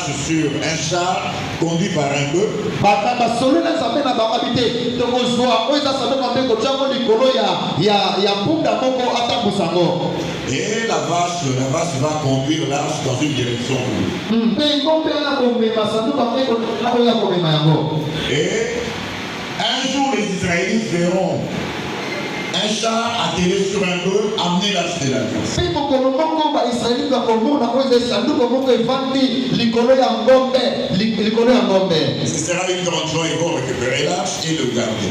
marche sur un char conduit par un bœuf. Et la vache va conduire l'arche dans une direction. Et un jour, les Israélites verront un char atterri sur un bœuf amener l'arche de l'alliance. Ce sera une grande joie, ils vont récupérer l'arche et le garder.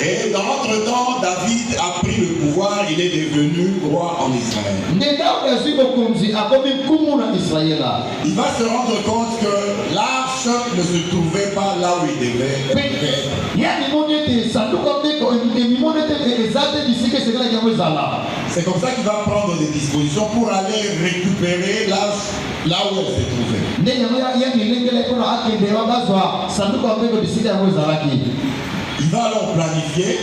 Et dans l'entretemps, David a pris le pouvoir, il est devenu roi en Israël. Il va se rendre compte que l'arche ne se trouvait pas là où il devait être. C'est comme ça qu'il va prendre des dispositions pour aller récupérer l'arche là où elle se trouvait. Il va alors planifier.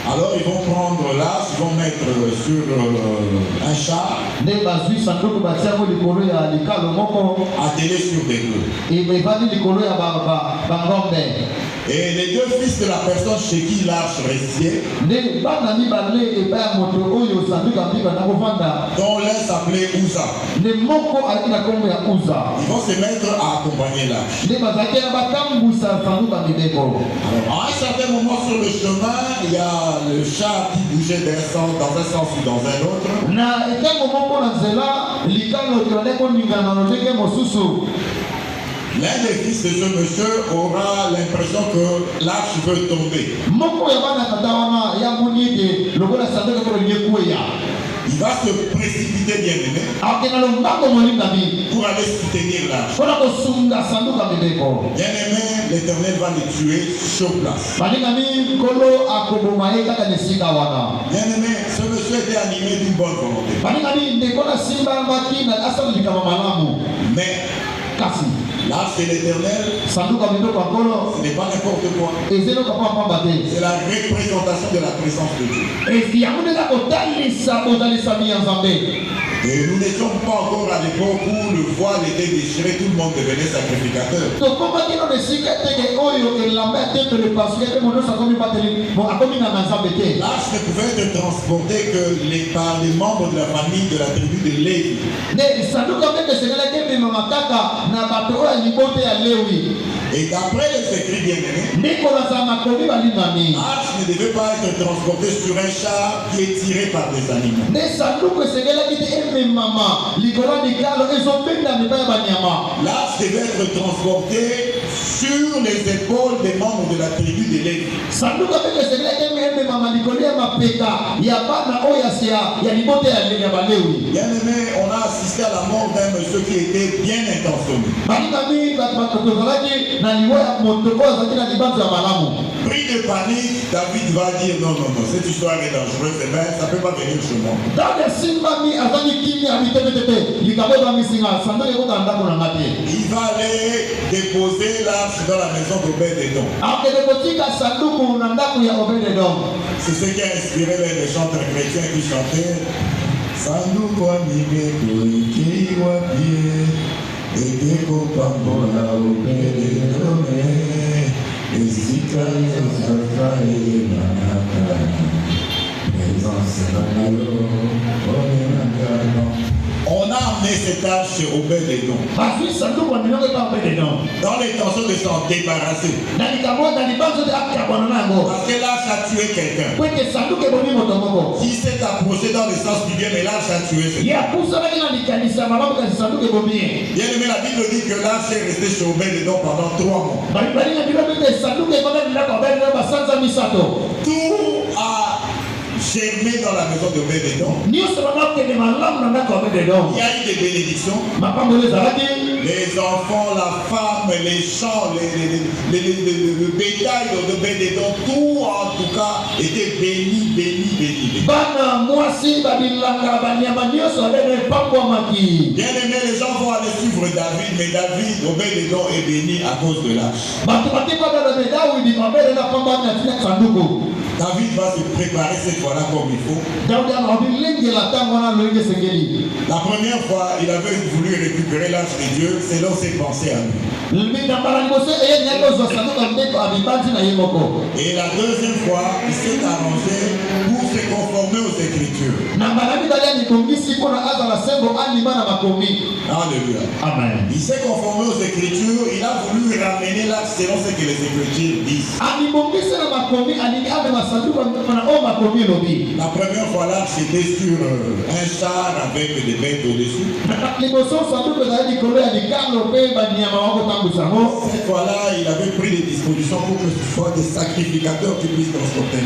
Alors ils vont prendre l'arche, ils vont mettre sur un char, attelé sur des bœufs. Et les deux fils de la personne chez qui l'arche restait, dont l'un s'appelait Uza, ils vont se mettre à accompagner l'arche. Alors, à un certain moment sur le chemin, il y a le char qui bougeait dans un sens ou dans un autre. L'un des fils de ce monsieur aura l'impression que l'arche veut tomber. Il va se précipiter, bien aimé, pour aller soutenir l'arche. Bien aimé, l'Éternel va les tuer sur place. Bien aimé, ce monsieur était animé d'une bonne volonté. Mais l'arche de l'Éternel, ce n'est pas n'importe quoi. C'est la représentation de la présence de Dieu. Et nous n'étions pas encore à l'époque où le voile était déchiré, tout le monde devenait sacrificateur. L'arche ne pouvait être transportée que par les membres de la famille de la tribu de Lévi. Et d'après les écrits bien-aimés, l'arche ne devait pas être transportée sur un char qui est tiré par des animaux. L'arche devait être transportée sur les épaules des membres de la tribu de Lévi. Bien aimé, on a assisté à la mort d'un monsieur qui était bien intentionné. Pris de panique, David va dire non, cette histoire est dangereuse, et bien, ça ne peut pas venir chez moi. Il va aller déposer l'arche dans la maison d'Obed-Edom. C'est ce qui a inspiré les chanteurs chrétiens qui chantaient Sanduku Amibeko Ikiwa Pie Ekeko Pambola Obed-Edom Ezika Yezafa Emanaka Présence Banalo Omenakano. On a amené cette arche chez Obed-Edom. Dans l'intention de s'en débarrasser. Parce que l'arche a tué quelqu'un. Qui s'est approché dans le sens du bien, mais l'arche a tué quelqu'un. Bien aimé, la Bible dit que l'arche est restée chez Obed-Edom pendant 3 mois. Tout a germé dans la maison de Obed-Edom. Il y a eu des bénédictions. Les enfants, la femme, les champs, le bétail de Obed-Edom, tout en tout cas était béni. Bien aimé, les gens vont aller suivre David, mais David, Obed-Edom est béni à cause de l'arche. David va se préparer cette fois-là comme il faut. La première fois, il avait voulu récupérer l'arche de Dieu selon ses pensées à lui. Et la deuxième fois, il s'est arrangé pour se conformer aux Écritures. Alléluia. Amen. Il s'est conformé aux Écritures, il a voulu ramener l'arche selon ce que les Écritures disent. La première fois, l'arche était sur un char avec des bêtes au-dessus. Cette fois-là, il avait pris des dispositions pour que ce soit des sacrificateurs qui puissent transporter.